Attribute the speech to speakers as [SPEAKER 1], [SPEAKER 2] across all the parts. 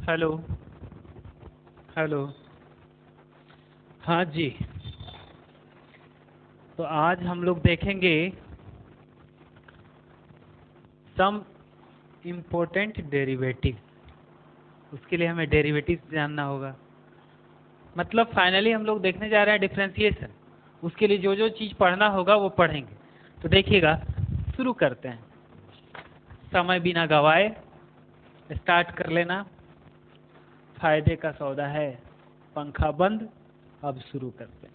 [SPEAKER 1] Hello hello. हाँ जी, तो आज हम लोग देखेंगे सम इम्पोर्टेंट डेरिवेटिव। उसके लिए हमें डेरिवेटिव जानना होगा, मतलब फाइनली हम लोग देखने जा रहे हैं डिफरेंशिएशन। उसके लिए जो जो चीज़ पढ़ना होगा वो पढ़ेंगे। तो देखिएगा, शुरू करते हैं। समय बिना गवाए स्टार्ट कर लेना। फायदे का सौदा है, पंखा बंद। अब शुरू करते हैं।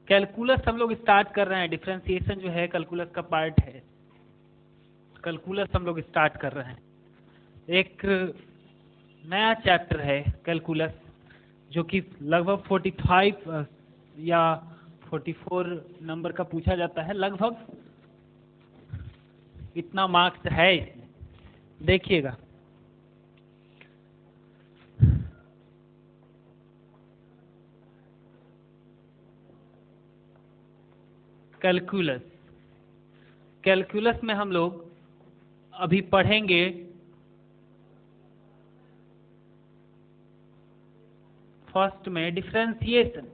[SPEAKER 1] कैलकुलस हम लोग स्टार्ट कर रहे हैं। डिफरेंशिएशन जो है कैलकुलस का पार्ट है। कैलकुलस हम लोग स्टार्ट कर रहे हैं। एक नया चैप्टर है कैलकुलस, जो कि लगभग 45 या 44 नंबर का पूछा जाता है। लगभग इतना मार्क्स है इसमें। देखिएगा, कैलकुलस। कैलकुलस में हम लोग अभी पढ़ेंगे फर्स्ट में डिफरेंशिएशन।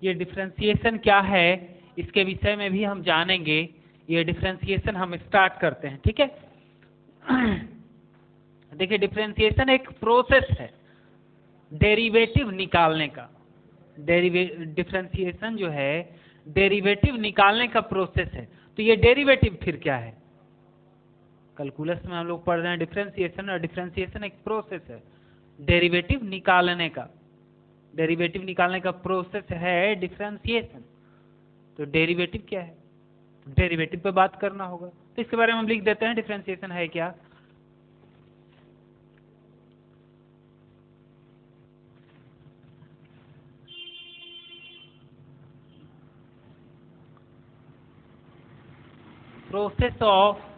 [SPEAKER 1] ये डिफरेंशिएशन क्या है, इसके विषय में भी हम जानेंगे। ये डिफरेंशिएशन हम स्टार्ट करते हैं, ठीक है। देखिए, डिफरेंशिएशन एक प्रोसेस है डेरिवेटिव निकालने का। डिफरेंशिएशन जो है डेरिवेटिव निकालने का प्रोसेस है। तो ये डेरिवेटिव फिर क्या है? कैलकुलस में हम लोग पढ़ रहे हैं डिफरेंशिएशन, और डिफरेंशिएशन एक प्रोसेस है डेरिवेटिव निकालने का। डेरिवेटिव निकालने का प्रोसेस है डिफरेंशिएशन। तो डेरिवेटिव क्या है, डेरिवेटिव पे बात करना होगा। तो इसके बारे में हम लिख देते हैं डिफरेंशिएशन है क्या। Process of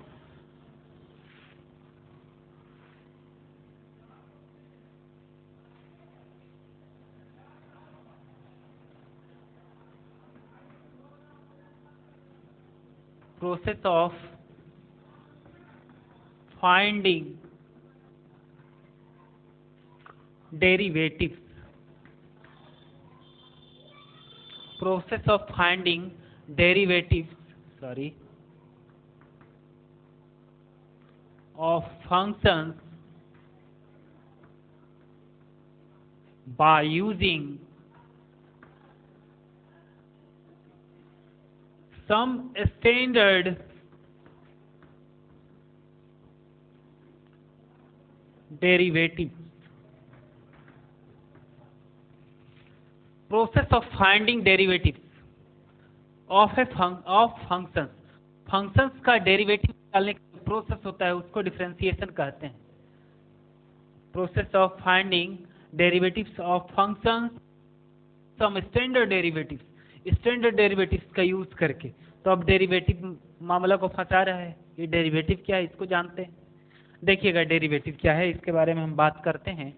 [SPEAKER 1] finding derivatives. Process of finding derivatives, of functions by using some standard derivatives. Process of finding derivatives of functions. Functions का डेरिवेटिव निकालने का प्रोसेस होता है, उसको डिफरेंशिएशन कहते हैं। Process of finding derivatives of functions some standard derivatives. Standard derivatives का use करके। तो अब डेरिवेटिव मामला को फंसा रहा है। ये डेरिवेटिव क्या है, इसको जानते हैं। देखिएगा, डेरिवेटिव क्या है इसके बारे में हम बात करते हैं।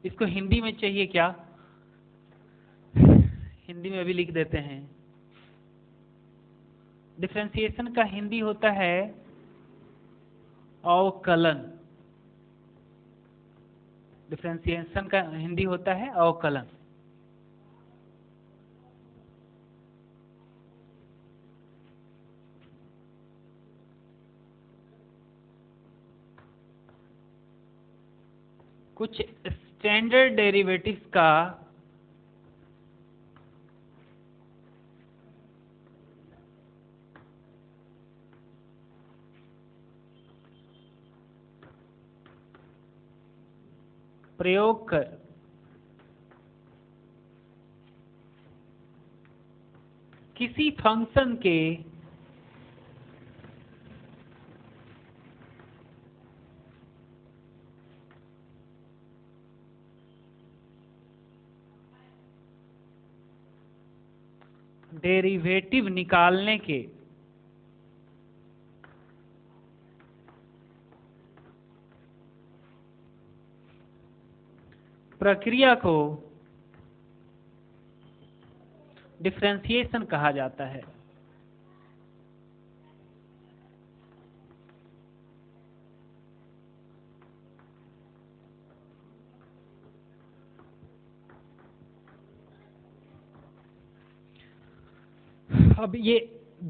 [SPEAKER 1] इसको हिंदी में चाहिए क्या? हिंदी में भी लिख देते हैं। डिफरेंशिएशन का हिंदी होता है अवकलन। डिफरेंशिएशन का हिंदी होता है अवकलन। कुछ स्टैंडर्ड डेरिवेटिव्स का प्रयोग कर किसी फंक्शन के डेरिवेटिव निकालने के प्रक्रिया को डिफरेंशिएशन कहा जाता है। अब ये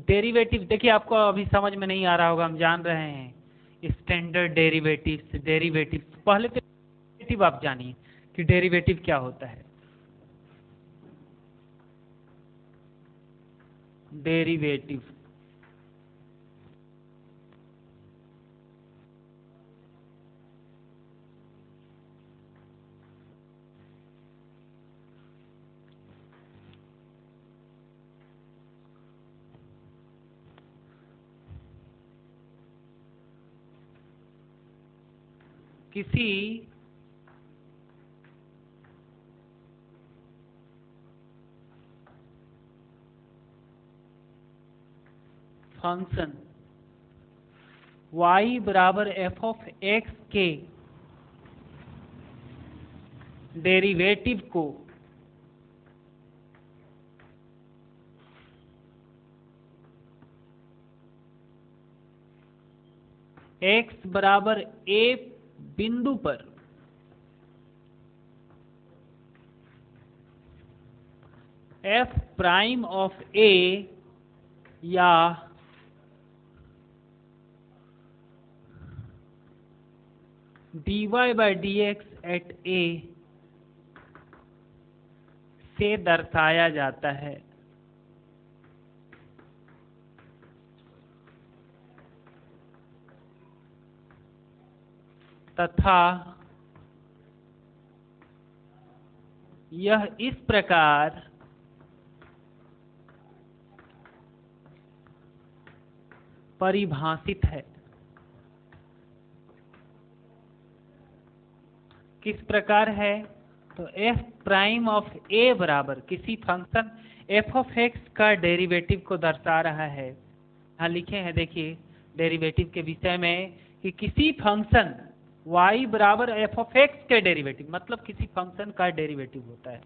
[SPEAKER 1] डेरिवेटिव देखिए, आपको अभी समझ में नहीं आ रहा होगा, हम जान रहे हैं स्टैंडर्ड डेरिवेटिव्स, डेरिवेटिव्स। पहले तो डेरिवेटिव आप जानिए कि डेरिवेटिव क्या होता है। डेरिवेटिव किसी फंक्शन y बराबर एफ ऑफ एक्स के डेरिवेटिव को x बराबर a बिंदु पर f प्राइम ऑफ a या dy by D X at a से दर्शाया जाता है। तथा यह इस प्रकार परिभाषित है। किस प्रकार है? तो f प्राइम ऑफ a बराबर किसी फंक्शन f ऑफ x का डेरिवेटिव को दर्शा रहा है। यहाँ लिखे हैं देखिए डेरिवेटिव के विषय में कि किसी फंक्शन y बराबर f ऑफ x के डेरिवेटिव, मतलब किसी फंक्शन का डेरिवेटिव होता है।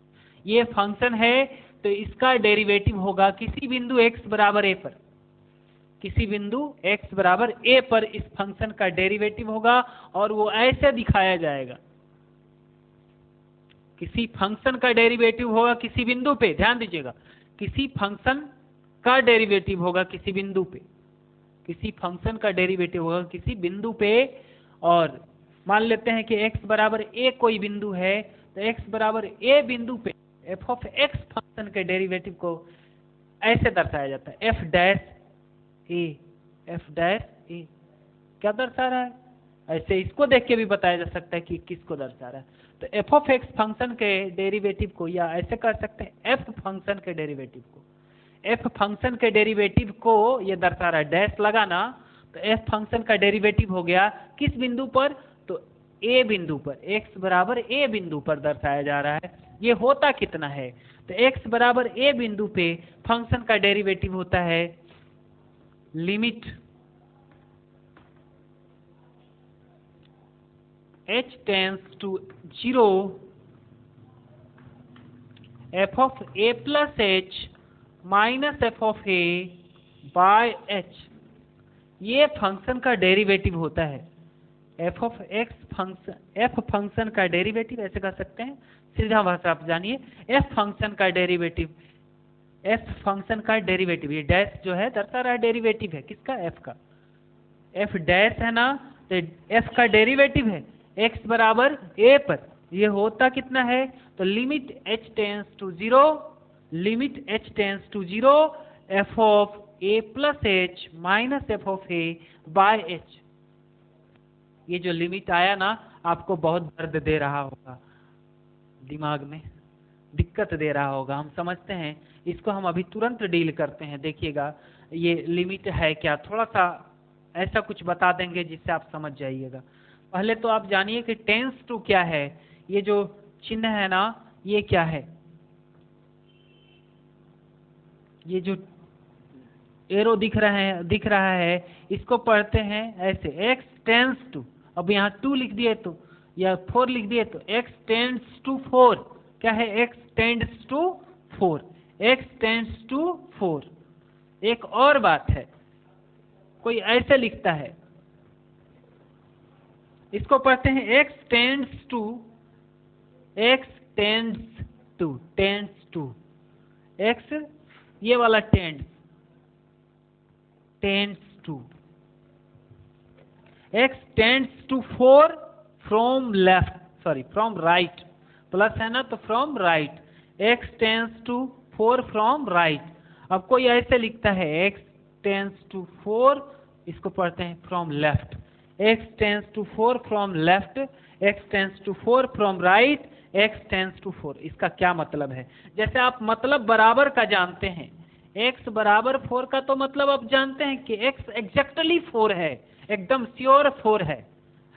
[SPEAKER 1] ये फंक्शन है तो इसका डेरिवेटिव होगा किसी बिंदु x बराबर a पर, किसी बिंदु x बराबर a पर इस फंक्शन का डेरिवेटिव होगा और वो ऐसे दिखाया जाएगा। किसी फंक्शन का डेरिवेटिव होगा किसी बिंदु पे, ध्यान दीजिएगा, किसी फंक्शन का डेरिवेटिव होगा किसी बिंदु पे, किसी फंक्शन का डेरिवेटिव होगा किसी बिंदु पे। और मान लेते हैं कि x बराबर a कोई बिंदु है, तो x बराबर a बिंदु पे f ऑफ x फंक्शन के डेरिवेटिव को ऐसे दर्शाया जाता है f dash a, f dash a। क्या दर्शा रहा है? ऐसे इसको देख के भी बताया जा सकता है कि किसको दर्शा रहा है। तो f ऑफ x फंक्शन के डेरिवेटिव को, या ऐसे कर सकते हैं f फंक्शन के डेरिवेटिव को, f फंक्शन के डेरिवेटिव को ये दर्शा रहा है, डैश लगाना, तो f फंक्शन का डेरिवेटिव हो गया किस बिंदु पर? तो a बिंदु पर, x बराबर a बिंदु पर दर्शाया जा रहा है। ये होता कितना है? तो x बराबर a बिंदु पे फंक्शन का डेरिवेटिव होता है limit h tends to 0 f of a plus h minus f of a by h। ये फंक्शन का डेरिवेटिव होता है। f of x function, f function का डेरिवेटिव ऐसे कर सकते हैं, सीधा भाषा आप जानिए, f फंक्शन का डेरिवेटिव, f फंक्शन का डेरिवेटिव, ये डैश जो है दर्शा रहा है डेरिवेटिव है किसका? f का। f डैश है ना, तो f का डेरिवेटिव है x बराबर a पर। ये होता कितना है? तो limit h tends to 0, limit h tends to 0 f of a plus h minus f of a by h। ये जो लिमिट आया ना, आपको बहुत दर्द दे रहा होगा, दिमाग में दिक्कत दे रहा होगा, हम समझते हैं। इसको हम अभी तुरंत डील करते हैं। देखिएगा ये लिमिट है क्या, थोड़ा सा ऐसा कुछ बता देंगे जिससे आप समझ जाइएगा। पहले तो आप जानिए कि टेंस टू क्या है। ये जो चिन्ह है ना, ये क्या है? ये जो एरो दिख रहा है, इसको पढ़ते हैं ऐसे, x टेंस टू। अब यहाँ 2 लिख दिए तो या 4 लिख दिए तो x टेंड्स टू 4, क्या है, x tends to 4, x tends to 4। एक और बात है, कोई ऐसे लिखता है, इसको पढ़ते हैं x tends to, x tends to, x ये वाला tends to, x tends to 4 from left, sorry from right, plus है ना तो from right, x tends to 4 from right. अब कोई ऐसे लिखता है x टेंड्स टू 4, इसको पढ़ते हैं from left, x tends to 4 from left, x tends to 4 from right, x tends to 4। इसका क्या मतलब है? जैसे आप मतलब बराबर का जानते हैं, x बराबर 4 का तो मतलब आप जानते हैं कि x एग्जैक्टली 4 है, एकदम श्योर 4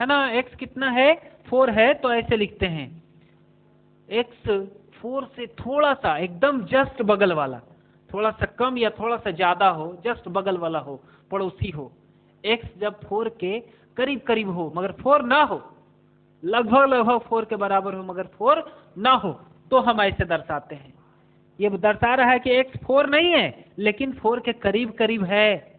[SPEAKER 1] है ना, x कितना है, 4 है। तो ऐसे लिखते हैं x 4 से थोड़ा सा, एकदम जस्ट बगल वाला, थोड़ा सा कम या थोड़ा सा ज्यादा हो, जस्ट बगल वाला हो, पड़ोसी हो। x जब 4 के करीब करीब हो मगर 4 ना हो, लगभग 4 के बराबर हो मगर 4 ना हो, तो हम ऐसे दर्शाते हैं। ये दर्शा रहा है कि x 4 नहीं है लेकिन 4 के करीब करीब है।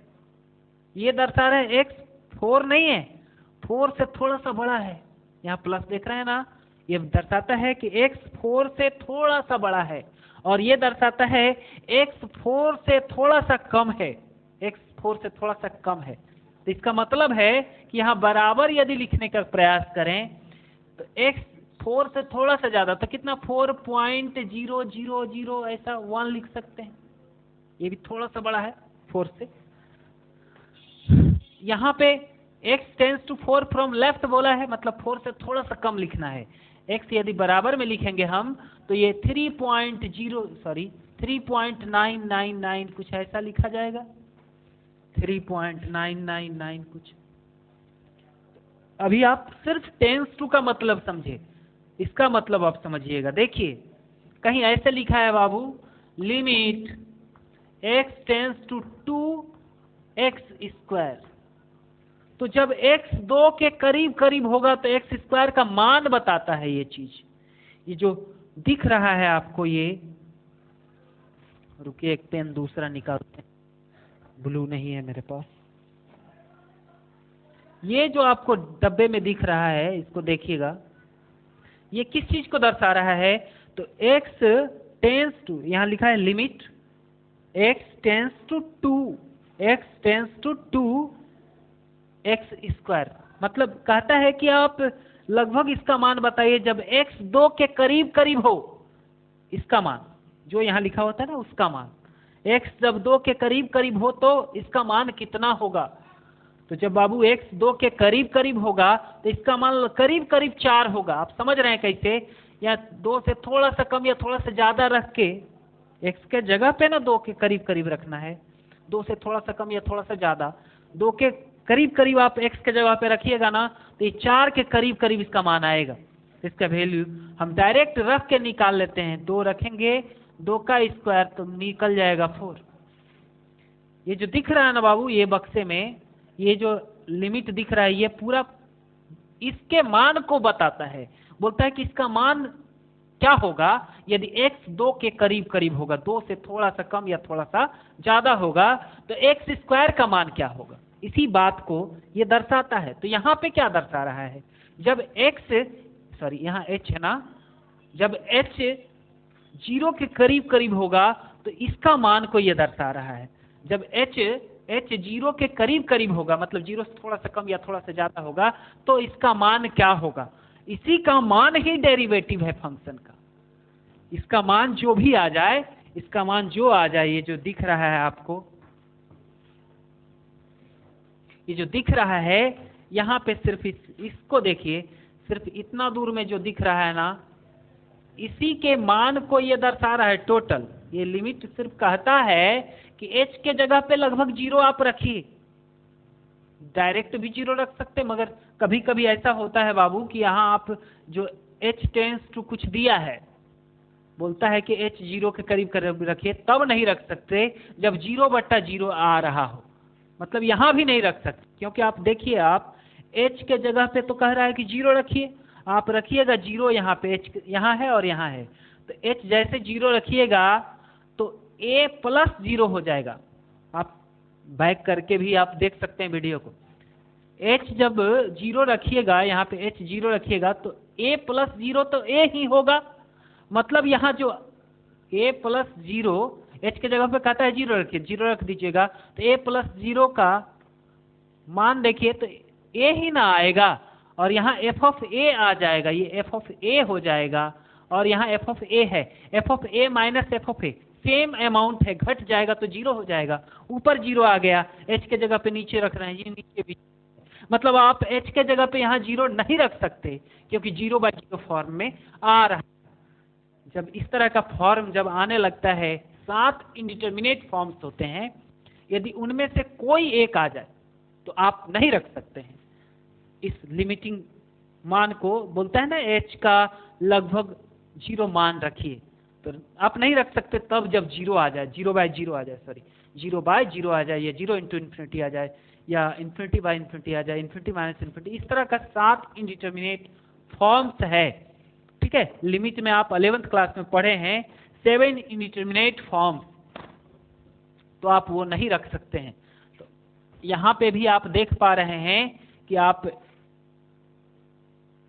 [SPEAKER 1] ये दर्शा रहा है x 4 नहीं है, 4 से थोड़ा सा बड़ा है। यहाँ प्लस देख रहे हैं ना, ये दर्शाता है कि x 4 से थोड़ा सा बड़ा है, और ये दर्शाता है x 4 से थोड़ा सा कम है, x 4 से थोड़ा सा कम है। तो इसका मतलब है कि यहाँ बराबर यदि लिखने का प्रयास करें तो x 4 से थोड़ा सा ज्यादा, तो कितना, 4.000 ऐसा 1 लिख सकते हैं, ये भी थोड़ा सा बड़ा है 4 से। यहाँ पे x tends to 4 from left बोला है, मतलब 4 से थोड़ा सा कम लिखना है। x यदि बराबर में लिखेंगे हम तो ये 3.999 कुछ ऐसा लिखा जाएगा, 3.999 कुछ। अभी आप सिर्फ टेंस टू का मतलब समझे, इसका मतलब आप समझिएगा। देखिए कहीं ऐसे लिखा है बाबू, limit x tends to 2x square, तो जब x 2 के करीब करीब होगा तो x स्क्वायर का मान बताता है ये चीज। ये जो दिख रहा है आपको, ये रुकिए एक पेन दूसरा निकालते हैं, ब्लू नहीं है मेरे पास। ये जो आपको डब्बे में दिख रहा है, इसको देखिएगा, ये किस चीज को दर्शा रहा है? तो x टेंस टू, यहाँ लिखा है limit x tends to 2x square, मतलब कहता है कि आप लगभग इसका मान बताइए जब x 2 के करीब करीब हो, इसका मान जो यहाँ लिखा होता है ना उसका मान, x जब 2 के करीब करीब हो तो इसका मान कितना होगा? तो जब बाबू x 2 के करीब करीब होगा तो इसका मान करीब करीब 4 होगा। आप समझ रहे हैं कैसे? या 2 से थोड़ा सा कम या थोड़ा सा ज्यादा रख के, x के जगह पे ना 2 के करीब करीब रखना है, 2 से थोड़ा सा कम या थोड़ा सा ज्यादा, 2 के करीब करीब आप x के जगह पे रखिएगा ना तो ये 4 के करीब करीब इसका मान आएगा। इसका वैल्यू हम डायरेक्ट रख के निकाल लेते हैं, 2 रखेंगे 2 का स्क्वायर तो निकल जाएगा 4। ये जो दिख रहा है ना बाबू, ये बक्से में ये जो लिमिट दिख रहा है, ये पूरा इसके मान को बताता है, बोलता है कि इसका मान क्या होगा यदि x 2 के करीब करीब होगा, 2 से थोड़ा सा कम या थोड़ा सा ज्यादा होगा तो x स्क्वायर का मान क्या होगा, इसी बात को ये दर्शाता है। तो यहाँ पे क्या दर्शा रहा है? जब यहाँ h है ना, जब h 0 के करीब करीब होगा तो इसका मान को ये दर्शा रहा है। जब h 0 के करीब करीब होगा, मतलब 0 से थोड़ा सा कम या थोड़ा सा ज्यादा होगा, तो इसका मान क्या होगा? इसी का मान ही डेरिवेटिव है फंक्शन का। इसका मान जो भी आ जाए, इसका मान जो आ जाए, ये जो दिख रहा है आपको, ये जो दिख रहा है यहाँ पे, सिर्फ इसको देखिए, सिर्फ इतना दूर में जो दिख रहा है ना, इसी के मान को ये दर्शा रहा है टोटल। ये लिमिट सिर्फ कहता है कि h के जगह पे लगभग 0 आप रखिए, डायरेक्ट भी 0 रख सकते, मगर कभी कभी ऐसा होता है बाबू कि यहाँ आप जो h टेंस टू कुछ दिया है, बोलता है कि h 0 के करीब करीब रखिए, तब नहीं रख सकते जब 0/0 आ रहा हो, मतलब यहाँ भी नहीं रख सकते, क्योंकि आप देखिए, आप h के जगह पे तो कह रहा है कि 0 रखिए, आप रखिएगा 0 यहाँ पे, h यहाँ है और यहाँ है, तो h जैसे 0 रखिएगा तो a प्लस 0 हो जाएगा। आप बैक करके भी आप देख सकते हैं वीडियो को। h जब 0 रखिएगा, यहाँ पे h 0 रखिएगा तो a प्लस 0 तो a ही होगा। मतलब यहाँ जो a प्लस 0, h के जगह पे कहता है 0 रखिए, 0 रख दीजिएगा, तो a प्लस 0 का मान देखिए तो a ही ना आएगा, और यहाँ f ऑफ a आ जाएगा, ये f ऑफ a हो जाएगा, और यहाँ f ऑफ a है, f of a minus f of a same amount है, घट जाएगा तो 0 हो जाएगा। ऊपर 0 आ गया, h के जगह पे नीचे रख रहे हैं, ये नीचे भी, मतलब आप h के जगह पे यहाँ 0 नहीं रख सकते क्योंकि 0/0 फॉर्म में आ रहा है। जब इस तरह का फॉर्म जब आने लगता है, 7 इंडिटरमिनेट फॉर्म्स होते हैं, यदि उनमें से कोई एक आ जाए तो आप नहीं रख सकते हैं। इस लिमिटिंग मान को बोलता है ना, h का लगभग 0 मान रखिए, तो आप नहीं रख सकते तब जब 0 आ जाए, 0/0 आ जाए, सॉरी 0/0 आ जाए, या 0 इंटू इन्फिनिटी आ जाए, या इन्फिनिटी/इन्फिनिटी आ जाए, इन्फिनिटी माइनस इन्फिनिटी, इस तरह का 7 इंडिटरमिनेट फॉर्म्स है। ठीक है, लिमिट में आप 11th क्लास में पढ़े हैं 7 इंडिटरमिनेट फॉर्म्स, तो आप वो नहीं रख सकते हैं। तो यहाँ पे भी आप देख पा रहे हैं कि आप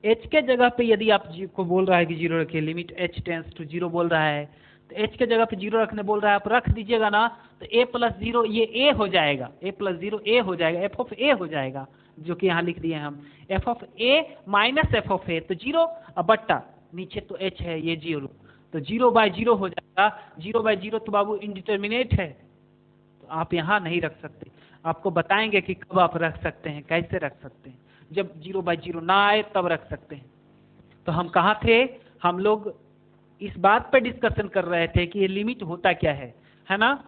[SPEAKER 1] h के जगह पे यदि आप को बोल रहा है कि 0 रखिए, लिमिट h टेंस टू 0 बोल रहा है, तो h के जगह पे 0 रखने बोल रहा है, आप रख दीजिएगा ना, तो a प्लस 0 ये a हो जाएगा, a प्लस 0 a हो जाएगा, f ऑफ a हो जाएगा, जो कि यहाँ लिख दिए हम, f of a minus f of a, तो 0 अब बट्टा नीचे तो h है, ये 0, तो 0/0 हो जाएगा। 0/0 तो बाबू इनडिटरमिनेट है, तो आप यहाँ नहीं रख सकते। आपको बताएंगे कि कब आप रख सकते हैं, कैसे रख सकते हैं, जब 0/0 ना आए तब रख सकते हैं। तो हम कहाँ थे, हम लोग इस बात पर डिस्कशन कर रहे थे कि ये लिमिट होता क्या है ना।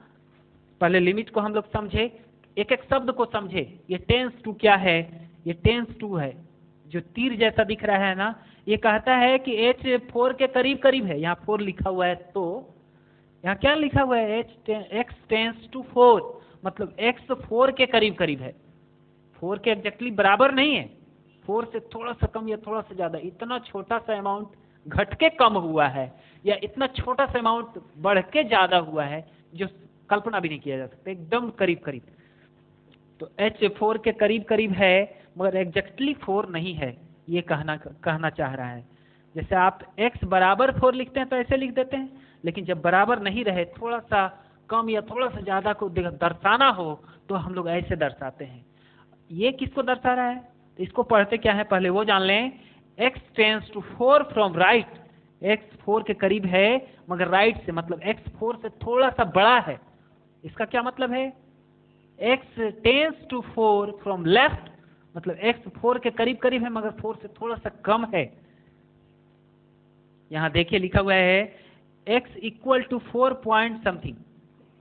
[SPEAKER 1] पहले लिमिट को हम लोग समझे, एक एक शब्द को समझे। ये टेंस टू क्या है, ये टेंस टू है, जो तीर जैसा दिख रहा है ना, ये कहता है कि h 4 के करीब करीब है, यहाँ 4 लिखा हुआ है, तो यहाँ क्या लिखा हुआ है, x टेंस टू 4, मतलब x 4 के करीब करीब है, 4 के एग्जैक्टली बराबर नहीं है, 4 से थोड़ा सा कम या थोड़ा सा ज्यादा, इतना छोटा सा अमाउंट घट के कम हुआ है, या इतना छोटा सा अमाउंट बढ़ के ज्यादा हुआ है, जो कल्पना भी नहीं किया जा सकता, एकदम करीब करीब। तो h 4 के करीब करीब है, मगर एग्जैक्टली 4 नहीं है, ये कहना चाह रहा है। जैसे आप x बराबर 4 लिखते हैं तो ऐसे लिख देते हैं, लेकिन जब बराबर नहीं रहे, थोड़ा सा कम या थोड़ा सा ज्यादा को दर्शाना हो, तो हम लोग ऐसे दर्शाते हैं। ये किसको दर्शा रहा है, तो इसको पढ़ते क्या है पहले वो जान लें। x tends to 4 from right, x 4 के करीब है मगर राइट से, मतलब x 4 से थोड़ा सा बड़ा है। इसका क्या मतलब है, x tends to 4 from left, मतलब x 4 के करीब करीब है मगर 4 से थोड़ा सा कम है। यहाँ देखिए लिखा हुआ है x equal to 4 point something,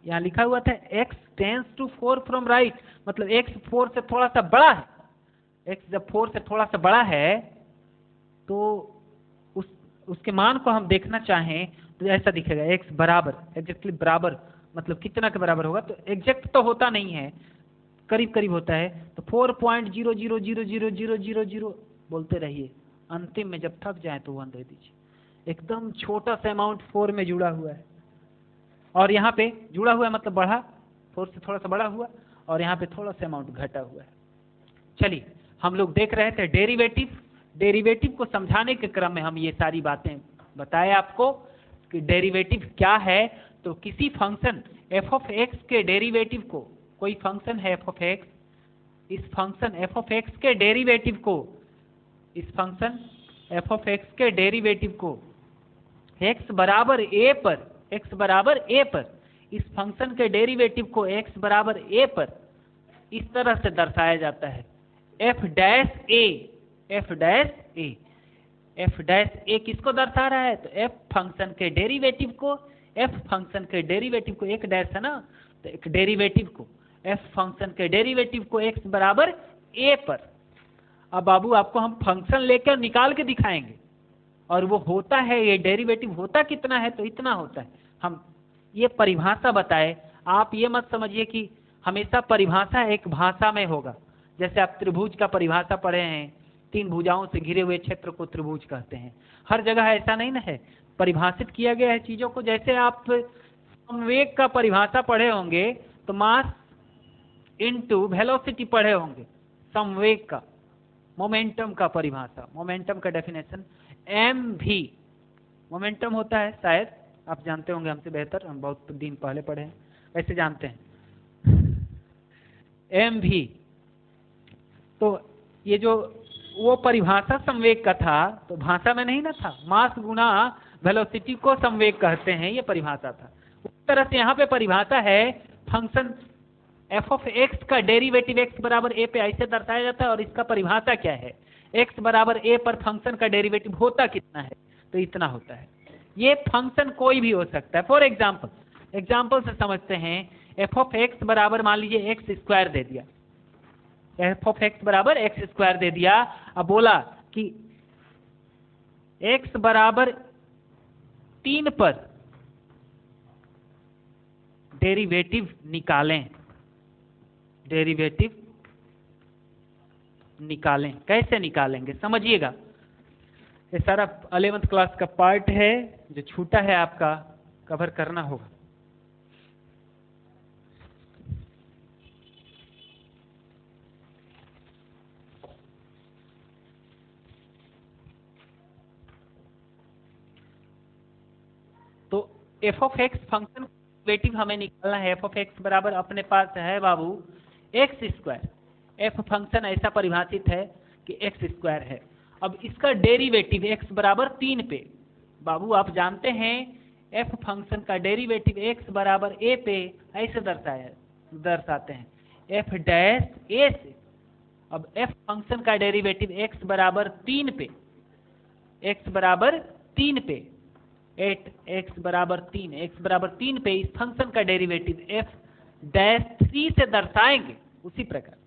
[SPEAKER 1] यहाँ लिखा हुआ था x tends to 4 from right, मतलब x 4 से थोड़ा सा बड़ा है। x जब 4 से थोड़ा सा बड़ा है तो उसके मान को हम देखना चाहें तो ऐसा दिखेगा, x बराबर, एग्जैक्टली बराबर, मतलब कितना के बराबर होगा, तो एग्जैक्ट तो होता नहीं है, करीब करीब होता है, तो 4.00000000 बोलते रहिए, अंतिम में जब थक जाए तो 1 दे दीजिए। एकदम छोटा सा अमाउंट 4 में जुड़ा हुआ है, और यहाँ पे जुड़ा हुआ है मतलब बढ़ा, 4 से थोड़ा सा बड़ा हुआ, और यहाँ पे थोड़ा सा अमाउंट घटा हुआ है। चलिए, हम लोग देख रहे थे डेरिवेटिव। डेरिवेटिव को समझाने के क्रम में हम ये सारी बातें बताए आपको कि डेरिवेटिव क्या है। तो किसी फंक्शन f ऑफ x के डेरिवेटिव को, कोई फंक्शन है f ऑफ x, इस फंक्शन f ऑफ x के डेरिवेटिव को, इस फंक्शन f ऑफ x के डेरिवेटिव को x बराबर a पर, x बराबर a पर, इस फंक्शन के डेरिवेटिव को x बराबर a पर इस तरह से दर्शाया जाता है, f dash a, f dash a। f dash a किसको दर्शा रहा है, तो f फंक्शन के डेरिवेटिव को, f फंक्शन के डेरिवेटिव को, एक डैश है ना, तो एक डेरिवेटिव को, f फंक्शन के डेरिवेटिव को x बराबर a पर। अब बाबू आपको हम फंक्शन लेकर निकाल के दिखाएंगे, और वो होता है, ये डेरिवेटिव होता कितना है, तो इतना होता है। हम ये परिभाषा बताए, आप ये मत समझिए कि हमेशा परिभाषा एक भाषा में होगा। जैसे आप त्रिभुज का परिभाषा पढ़े हैं 3 भुजाओं से घिरे हुए क्षेत्र को त्रिभुज कहते हैं। हर जगह ऐसा नहीं ना है, परिभाषित किया गया है चीजों को। जैसे आप संवेग का परिभाषा पढ़े होंगे तो मास इनटू वेलोसिटी पढ़े होंगे, संवेग का, मोमेंटम का परिभाषा, मोमेंटम का डेफिनेशन एम भी मोमेंटम होता है, शायद आप जानते होंगे हमसे बेहतर, हम बहुत दिन पहले पढ़े हैं, वैसे जानते हैं एम भी। तो ये जो वो परिभाषा संवेग का था, तो भाषा में नहीं ना था, मास गुना वेलोसिटी को संवेग कहते हैं, ये परिभाषा था। उस तरह से यहाँ पे परिभाषा है फंक्शन एफ ऑफ एक्स का डेरिवेटिव एक्स बराबर ए पे ऐसे दर्शाया जाता है, और इसका परिभाषा क्या है, एक्स बराबर ए पर फंक्शन का डेरिवेटिव होता कितना है, तो इतना होता है। ये फंक्शन कोई भी हो सकता है। फॉर एग्जाम्पल से समझते हैं, एफ ऑफ एक्स बराबर मान लीजिए एक्स स्क्वायर दे दिया, एफ ऑफ एक्स बराबर एक्स स्क्वायर दे दिया। अब बोला कि एक्स बराबर 3 पर डेरिवेटिव निकालें, डेरिवेटिव निकालें। कैसे निकालेंगे समझिएगा, ये सारा 11th क्लास का पार्ट है, जो छूटा है आपका कवर करना होगा। तो F of x function derivative हमें निकालना है। एफ ऑफ एक्स बराबर अपने पास है बाबू एक्स स्क्वायर, एफ फंक्शन ऐसा परिभाषित है कि एक्स स्क्वायर है। अब इसका डेरिवेटिव एक्स बराबर 3 पे, बाबू आप जानते हैं एफ फंक्शन का डेरिवेटिव एक्स बराबर ए पे ऐसे दर्शाते हैं एफ डैश ए से। अब एफ फंक्शन का डेरिवेटिव एक्स बराबर 3 पे, एक्स बराबर 3 पे, एक्स बराबर 3 पे इस फंक्शन का डेरिवेटिव एफ डैश 3 से दर्शाएंगे। उसी प्रकार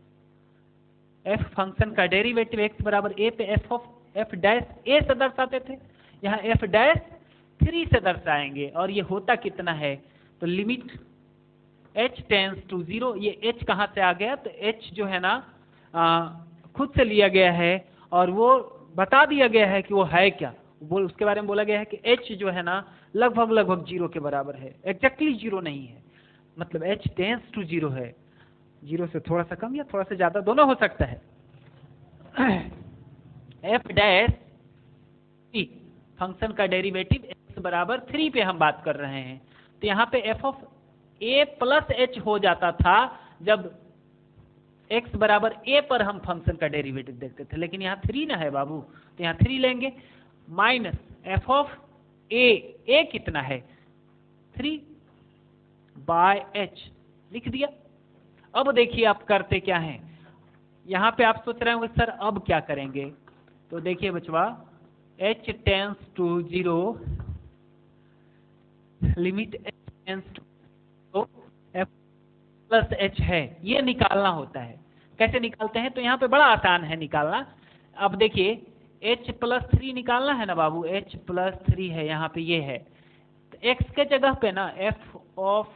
[SPEAKER 1] एफ फंक्शन का डेरिवेटिव एक्स बराबर ए पे एफ डैश ए से दर्शाते थे, यहाँ एफ डैश 3 से दर्शाएंगे। और ये होता कितना है, तो लिमिट h टेंस टू 0, ये h कहाँ से आ गया, तो h जो है ना खुद से लिया गया है, और वो बता दिया गया है कि वो है क्या, उसके बारे में बोला गया है कि h जो है ना लगभग 0 के बराबर है, एग्जैक्टली 0 नहीं है, मतलब h टेंस टू 0 है, 0 से थोड़ा सा कम या थोड़ा सा ज्यादा दोनों हो सकता है। एफ डैश फंक्शन का डेरिवेटिव x बराबर 3 पे हम बात कर रहे हैं, तो यहाँ पे F of A plus H हो जाता था जब x बराबर a पर हम फंक्शन का डेरिवेटिव देखते थे, लेकिन यहाँ 3 ना है बाबू, तो यहाँ 3 लेंगे, माइनस एफ ऑफ ए कितना है 3 बाय एच लिख दिया। अब देखिए आप करते क्या हैं, यहाँ पे आप सोच रहे होंगे सर अब क्या करेंगे, तो देखिए बचवा h tends to 0 limit h tends to f plus h है, ये निकालना होता है। कैसे निकालते हैं, तो यहाँ पे बड़ा आसान है निकालना। अब देखिए h प्लस 3 निकालना है ना बाबू, h प्लस 3 है यहाँ पे, ये है, तो x के जगह पे ना f ऑफ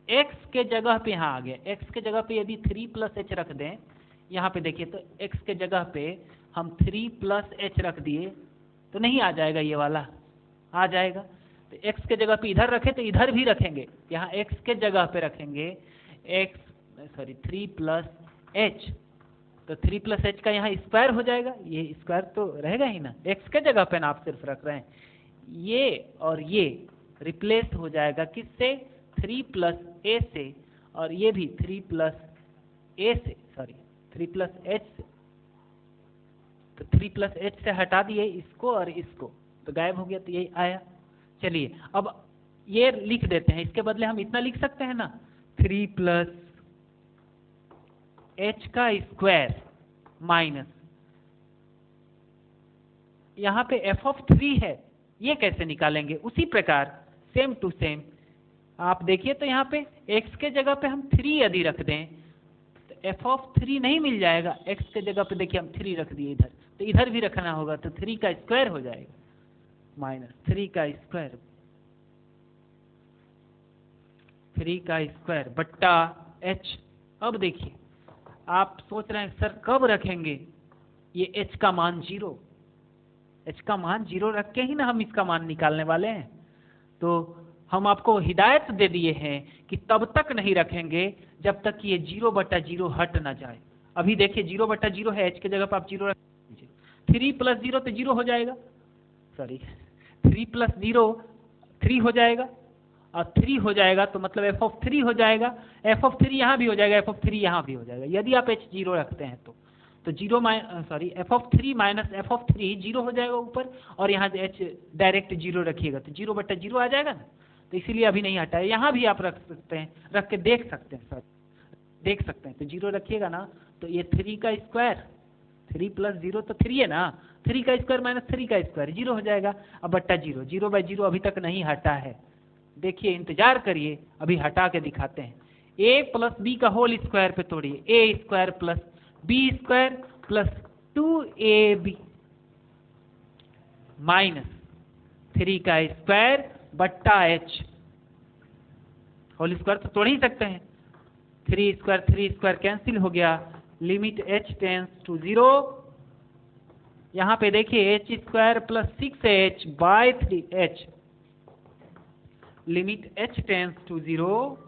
[SPEAKER 1] x के जगह पे यहाँ आ गया, x के जगह पे यदि 3 प्लस h रख दें, यहाँ पे देखिए तो x के जगह पे हम 3 प्लस h रख दिए तो नहीं आ जाएगा, ये वाला आ जाएगा। तो x के जगह पे इधर रखे तो इधर भी रखेंगे, यहाँ x के जगह पे रखेंगे 3 प्लस h, तो 3 प्लस h का यहाँ स्क्वायर हो जाएगा, ये स्क्वायर तो रहेगा ही ना, x के जगह पे ना आप सिर्फ रख रहे हैं, ये और ये रिप्लेस हो जाएगा किससे, 3 प्लस a से, और ये भी 3 प्लस a से, 3 प्लस h से, तो 3 प्लस h से हटा दिए इसको और इसको, तो गायब हो गया, तो यही आया। चलिए अब ये लिख देते हैं, इसके बदले हम इतना लिख सकते हैं ना, 3 प्लस h का स्क्वायर माइनस यहाँ पे f ऑफ 3 है, ये कैसे निकालेंगे, उसी प्रकार सेम टू सेम आप देखिए, तो यहाँ पे x के जगह पे हम 3 यदि रख दें तो f ऑफ 3 नहीं मिल जाएगा, x के जगह पे देखिए हम 3 रख दिए इधर, तो इधर भी रखना होगा, तो 3 का स्क्वायर हो जाएगा माइनस 3 का स्क्वायर, 3 का स्क्वायर बट्टा h। अब देखिए आप सोच रहे हैं सर कब रखेंगे, ये h का मान 0, h का मान 0 रख के ही ना हम इसका मान निकालने वाले हैं। तो हम आपको हिदायत दे दिए हैं कि तब तक नहीं रखेंगे जब तक ये 0/0 हट ना जाए। अभी देखिए 0/0 है, h की जगह पर आप 0 रख दीजिए, 3 + 0 तो 0 हो जाएगा, सॉरी 3 + 0 3 हो जाएगा, और 3 हो जाएगा तो मतलब f हो जाएगा, f यहाँ भी हो जाएगा, f यहाँ भी हो जाएगा यदि आप h 0 रखते हैं तो 0 f माइनस f 0 हो जाएगा ऊपर, और यहाँ h डायरेक्ट 0 रखिएगा तो 0/0 आ जाएगा ना। तो इसीलिए अभी नहीं हटा है, यहाँ भी आप रख सकते हैं, रख के देख सकते हैं, सर देख सकते हैं। तो 0 रखिएगा ना तो ये 3 का स्क्वायर, 3 + 0 तो 3 है ना, 3 का स्क्वायर माइनस 3 का स्क्वायर 0 हो जाएगा, अब बट्टा 0, 0/0 अभी तक नहीं हटा है। देखिए इंतजार करिए, अभी हटा के दिखाते हैं। a + b का होल स्क्वायर पे तोड़िए, a² + b² + 2ab माइनस 3 का स्क्वायर बट्टा h होल स्क्वायर तो तोड़ ही सकते हैं। 3² कैंसिल हो गया, लिमिट h टेंड्स टू 0। यहाँ पे देखिए h² + 6h/3h, limit h tends to 0,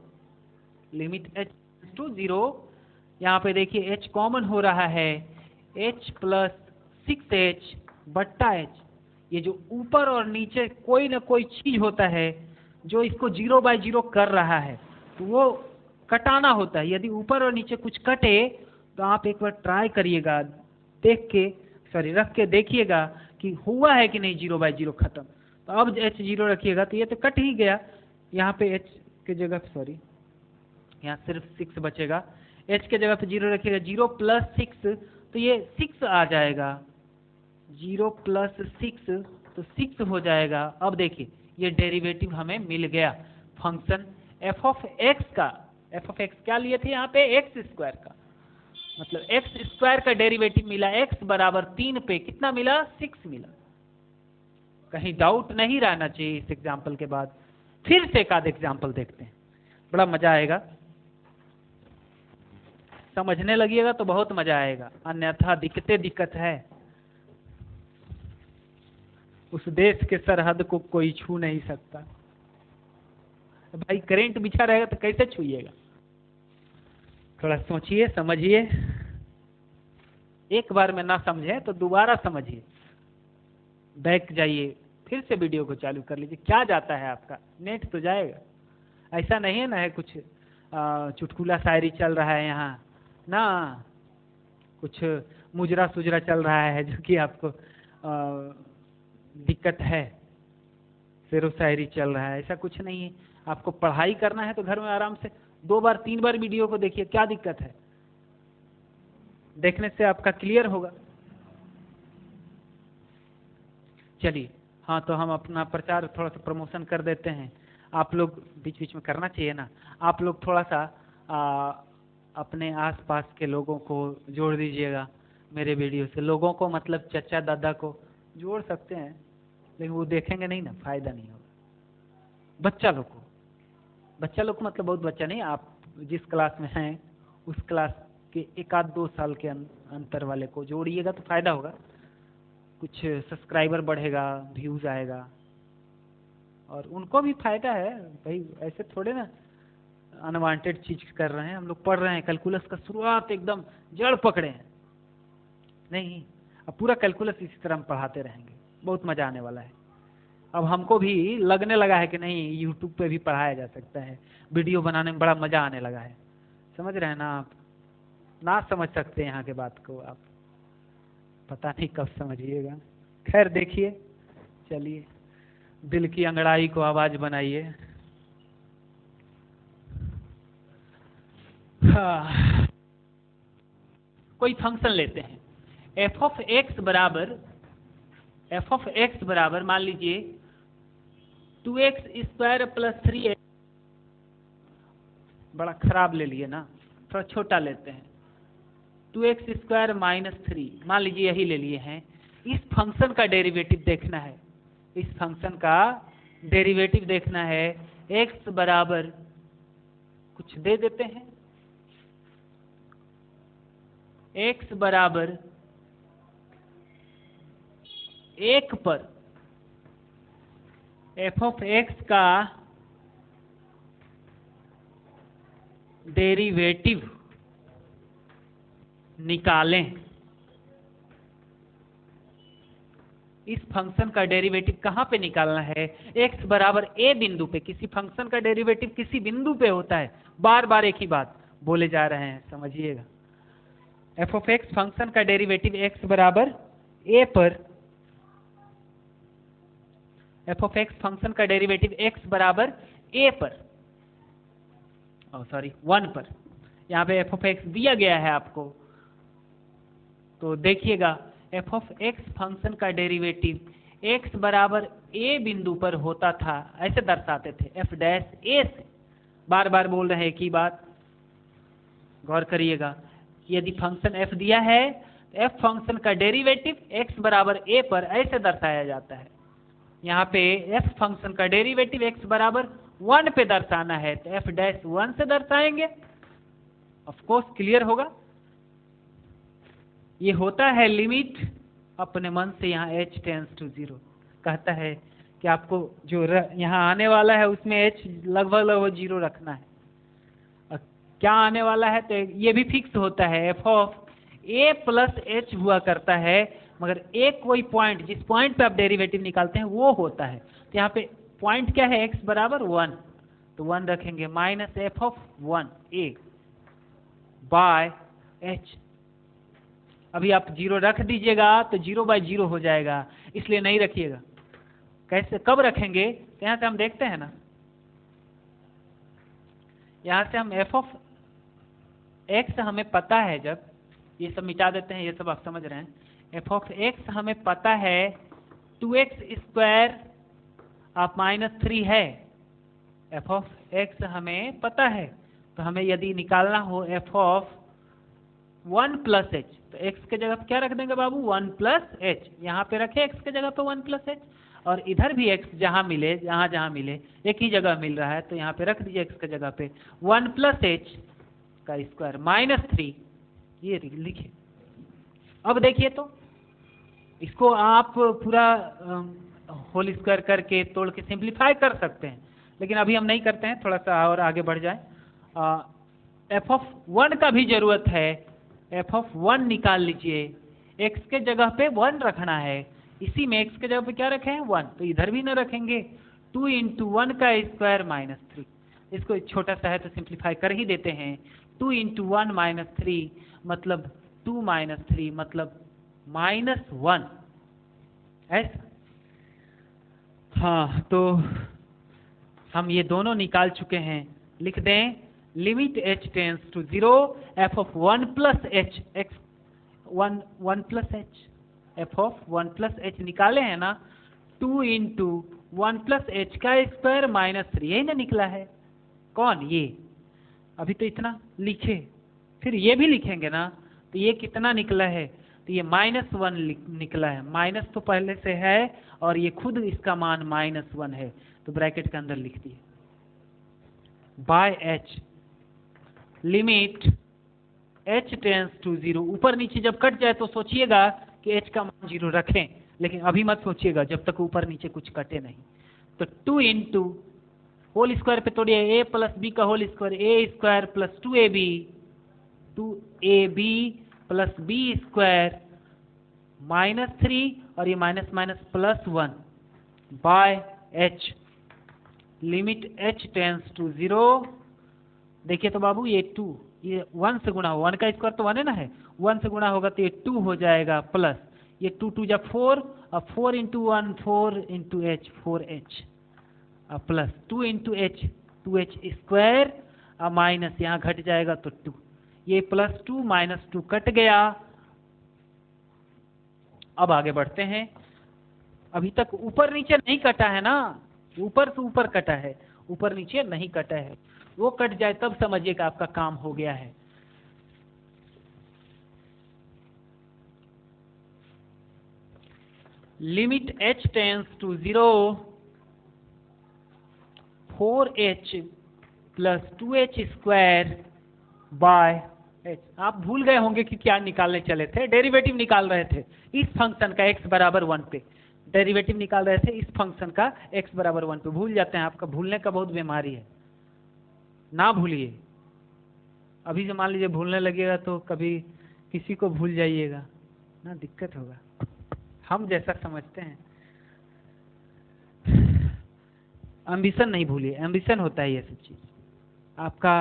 [SPEAKER 1] limit h tends to 0। यहाँ पे देखिए h कॉमन हो रहा है, h + 6h/h। ये जो ऊपर और नीचे कोई ना कोई चीज होता है जो इसको 0/0 कर रहा है, तो वो कटाना होता है। यदि ऊपर और नीचे कुछ कटे तो आप एक बार ट्राई करिएगा, देख के सॉरी रख के देखिएगा कि हुआ है कि नहीं 0/0 खत्म। तो अब h 0 रखिएगा तो ये तो कट ही गया, यहाँ पे h की जगह सॉरी यहाँ सिर्फ 6 बचेगा, h के जगह पे 0 रखिएगा, 0 + 6 तो ये 6 आ जाएगा, 0 + 6 तो 6 हो जाएगा। अब देखिए ये डेरिवेटिव हमें मिल गया फंक्शन f का। f क्या लिए थे यहाँ पे, x² का, मतलब x² का डेरिवेटिव मिला x बराबर 3 पे, कितना मिला, 6 मिला। कहीं डाउट नहीं रहना चाहिए इस एग्जाम्पल के बाद। फिर से एक आध एग्जाम्पल देखते हैं, बड़ा मजा आएगा, समझने लगिएगा तो बहुत मजा आएगा, अन्यथा दिक्कत है। उस देश के सरहद को कोई छू नहीं सकता। भाई करंट बिछा रहेगा तो कैसे छूइएगा, थोड़ा सोचिए समझिए, एक बार में ना समझे तो दोबारा समझिए, बैक जाइए, फिर से वीडियो को चालू कर लीजिए। क्या जाता है आपका, नेट तो जाएगा, ऐसा नहीं है ना है कुछ चुटकुला शायरी चल रहा है यहाँ ना, कुछ मुजरा सुजरा चल रहा है जो कि आपको दिक्कत है, शेरो शायरी चल रहा है, ऐसा कुछ नहीं है। आपको पढ़ाई करना है तो घर में आराम से 2 बार 3 बार वीडियो को देखिए, क्या दिक्कत है, देखने से आपका क्लियर होगा। चलिए हाँ, तो हम अपना प्रचार थोड़ा सा प्रमोशन कर देते हैं, आप लोग बीच बीच में करना चाहिए ना, आप लोग थोड़ा सा अपने आसपास के लोगों को जोड़ दीजिएगा मेरे वीडियो से। लोगों को मतलब चचा दादा को जोड़ सकते हैं, लेकिन वो देखेंगे नहीं ना, फायदा नहीं होगा। बच्चा लोग को मतलब बहुत बच्चा नहीं, आप जिस क्लास में हैं उस क्लास के 1-2 साल के अंतर वाले को जोड़िएगा तो फायदा होगा, कुछ सब्सक्राइबर बढ़ेगा, व्यूज आएगा, और उनको भी फायदा है भाई। ऐसे थोड़े ना अनवांटेड चीज कर रहे हैं, हम लोग पढ़ रहे हैं कैलकुलस का शुरुआत एकदम जड़ पकड़े हैं, नहीं अब पूरा कैलकुलस इसी तरह हम पढ़ाते रहेंगे, बहुत मजा आने वाला है। अब हमको भी लगने लगा है कि नहीं यूट्यूब पे भी पढ़ाया जा सकता है, वीडियो बनाने में बड़ा मजा आने लगा है, समझ रहे हैं ना आप, ना समझ सकते हैं यहाँ के बात को आप, पता नहीं कब समझिएगा। खैर देखिए, चलिए दिल की अंगड़ाई को आवाज बनाइए। हाँ, कोई फंक्शन लेते हैं, f बराबर मान लीजिए 2x² + 3x, बड़ा खराब ले लिए ना, थोड़ा छोटा लेते हैं, 2x² - 3 मान लीजिए यही ले लिए हैं। इस फंक्शन का डेरिवेटिव देखना है, इस फंक्शन का डेरिवेटिव देखना है। x बराबर कुछ दे देते हैं, x बराबर 1 पर एफ ऑफ एक्स का डेरिवेटिव निकालें। इस फंक्शन का डेरिवेटिव कहाँ पे निकालना है? x बराबर a बिंदु पे। किसी फंक्शन का डेरिवेटिव किसी बिंदु पे होता है। बार बार एक ही बात बोले जा रहे हैं, समझिएगा। एफ ऑफ एक्स फंक्शन का डेरिवेटिव x बराबर a पर, एफ ऑफ एक्स फंक्शन का डेरिवेटिव x बराबर a पर, सॉरी 1 पर। यहाँ पे एफ ऑफ एक्स दिया गया है आपको, तो देखिएगा एफ ऑफ एक्स फंक्शन का डेरिवेटिव x बराबर a बिंदु पर होता था, ऐसे दर्शाते थे f डैश a से। बार बार बोल रहे हैं एक ही बात, गौर करिएगा। यदि फंक्शन f दिया है तो f फंक्शन का डेरिवेटिव x बराबर a पर ऐसे दर्शाया जाता है। यहाँ पे f फंक्शन का डेरिवेटिव x बराबर 1 पे दर्शाना है तो f डैश 1 से दर्शाएंगे। ऑफ कोर्स क्लियर होगा। ये होता है लिमिट, अपने मन से यहाँ h टेंस टू 0 कहता है कि आपको जो यहाँ आने वाला है उसमें h लगभग 0 रखना है। और क्या आने वाला है तो ये भी फिक्स होता है, f of a plus h हुआ करता है, मगर एक कोई पॉइंट जिस पॉइंट पे आप डेरिवेटिव निकालते हैं वो होता है। तो यहाँ पे पॉइंट क्या है? x बराबर 1, तो 1 रखेंगे minus F of 1 a by h। अभी आप 0 रख दीजिएगा तो 0 बाय 0 हो जाएगा, इसलिए नहीं रखिएगा। कैसे कब रखेंगे? तो यहाँ से हम देखते हैं ना, यहाँ से हम एफ ऑफ एक्स हमें पता है, जब ये सब मिटा देते हैं, ये सब आप समझ रहे हैं। एफ ऑफ एक्स हमें पता है 2x² आप -3 है, एफ ऑफ एक्स हमें पता है। तो हमें यदि निकालना हो एफ ऑफ 1 प्लस एच, तो x के जगह पे क्या रख देंगे बाबू? 1 प्लस एच। यहाँ पे रखे x के जगह पे 1 प्लस एच, और इधर भी x जहाँ मिले, जहाँ मिले एक ही जगह मिल रहा है, तो यहाँ पे रख दीजिए x के जगह पे 1 प्लस एच का स्क्वायर -3, ये लिखिए। अब देखिए तो इसको आप पूरा होल स्क्वायर करके तोड़ के सिंप्लीफाई कर सकते हैं, लेकिन अभी हम नहीं करते हैं, थोड़ा सा और आगे बढ़ जाए। एफ ऑफ 1 का भी जरूरत है, एफ ऑफ 1 निकाल लीजिए। x के जगह पे 1 रखना है, इसी में x के जगह पे क्या रखे हैं? 1, तो इधर भी न रखेंगे। 2 × 1 का स्क्वायर -3, इसको छोटा सा है तो सिंप्लीफाई कर ही देते हैं। 2 × 1 -3 मतलब 2 - 3 मतलब -1, ऐसा। हाँ, तो हम ये दोनों निकाल चुके हैं। लिख दें limit h tends to 0 F of 1 plus H, X 1 plus H, F of 1 plus H निकाले हैं ना। 2 × 1 प्लस एच का स्क्वायर -3, यही ना निकला है। कौन? ये। अभी तो इतना लिखे, फिर ये भी लिखेंगे ना, तो ये कितना निकला है? तो ये -1 निकला है। माइनस तो पहले से है और ये खुद इसका मान -1 है, तो ब्रैकेट के अंदर लिख दिए by h limit h tends to 0। ऊपर नीचे जब कट जाए तो सोचिएगा कि h का मान 0 रखें, लेकिन अभी मत सोचिएगा जब तक ऊपर नीचे कुछ कटे नहीं। तो 2 × होल स्क्वायर पे तोड़िए, a प्लस b का whole square, a² plus 2ab plus b² -3 और ये minus minus +1 by h limit h tends to 0। देखिए तो बाबू ये 2, ये 1 से गुणा हो, 1 का स्क्वायर तो 1 है ना, है 1 से गुणा होगा तो ये 2 हो जाएगा, प्लस ये 2 2 जा 4 और 4 × 1 4 × h 4h plus 2 × h 2h² और माइनस यहाँ घट जाएगा तो 2, ये +2 -2 कट गया। अब आगे बढ़ते हैं। अभी तक ऊपर नीचे नहीं कटा है ना, ऊपर से ऊपर कटा है, ऊपर नीचे नहीं कटा है। वो कट जाए तब समझिएगा आपका काम हो गया है। Limit h tends to 0 4h plus 2h² by h। आप भूल गए होंगे कि क्या निकालने चले थे, डेरिवेटिव निकाल रहे थे इस फंक्शन का x बराबर 1 पे। डेरिवेटिव निकाल रहे थे इस फंक्शन का x बराबर 1 पे। भूल जाते हैं, आपका भूलने का बहुत बीमारी है, ना भूलिए। अभी से मान लीजिए भूलने लगेगा तो कभी किसी को भूल जाइएगा ना, दिक्कत होगा। हम जैसा समझते हैं, एम्बिशन नहीं भूलिए, एम्बिशन होता है ये सब चीज। आपका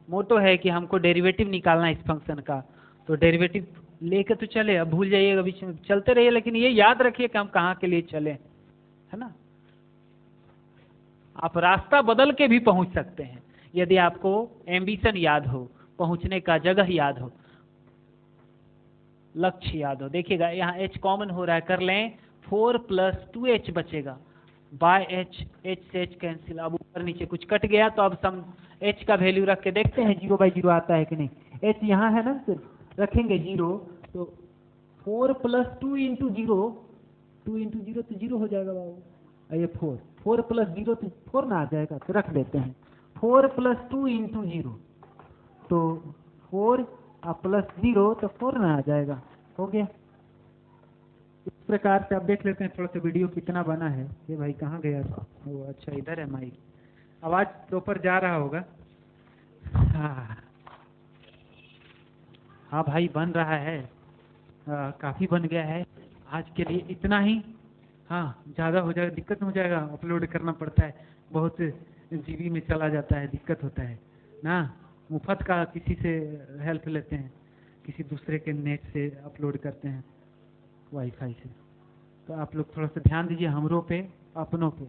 [SPEAKER 1] मोटो है कि हमको डेरिवेटिव निकालना है इस फंक्शन का, तो डेरिवेटिव लेके तो चले, अब भूल जाइएगा, बीच में चलते रहिए, लेकिन ये याद रखिए कि हम कहाँ के लिए चले, है ना। आप रास्ता बदल के भी पहुंच सकते हैं यदि आपको एम्बिशन याद हो, पहुंचने का जगह याद हो, लक्ष्य याद हो। देखिएगा यहाँ h कॉमन हो रहा है, कर लें 4 + 2h बचेगा, बाय h, h से h कैंसिल। अब ऊपर नीचे कुछ कट गया तो अब सम h का वैल्यू रख के देखते हैं 0/0 आता है कि नहीं। h यहाँ है ना, सिर्फ रखेंगे 0, तो 4 + 2 × 0, 2 × 0 तो 0 हो जाएगा बाबू। ये 4 + 0 तो 4 ना आ जाएगा, तो रख देते हैं 4 + 2 × 0, तो 4 + 0 तो 4 ना आ जाएगा, हो गया। इस प्रकार से आप देख लेते हैं थोड़ा सा वीडियो कितना बना है। ये भाई कहाँ गया? वो अच्छा इधर है माइक, आवाज प्रॉपर जा रहा होगा। हाँ भाई बन रहा है, काफ़ी बन गया है आज के लिए, इतना ही। हाँ ज़्यादा हो जाएगा दिक्कत हो जाएगा, अपलोड करना पड़ता है, बहुत जीबी में चला जाता है, दिक्कत होता है ना। मुफ्त का किसी से हेल्प लेते हैं, किसी दूसरे के नेट से अपलोड करते हैं, वाईफाई से। तो आप लोग थोड़ा सा ध्यान दीजिए हमरों पे, अपनों पे।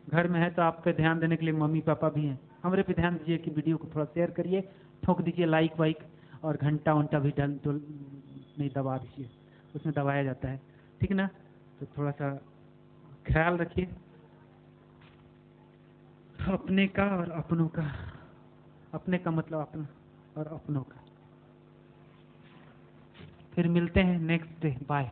[SPEAKER 1] घर में है तो आप पे ध्यान देने के लिए मम्मी पापा भी हैं, हमरे पे ध्यान दीजिए कि वीडियो को थोड़ा शेयर करिए, ठोक दीजिए लाइक वाइक, और घंटा वंटा भी डल तो नहीं दबा दीजिए, उसमें दबाया जाता है, ठीक ना। तो थोड़ा सा ख्याल रखिए अपने का और अपनों का। अपने का मतलब अपना और अपनों का। फिर मिलते हैं नेक्स्ट डे, बाय।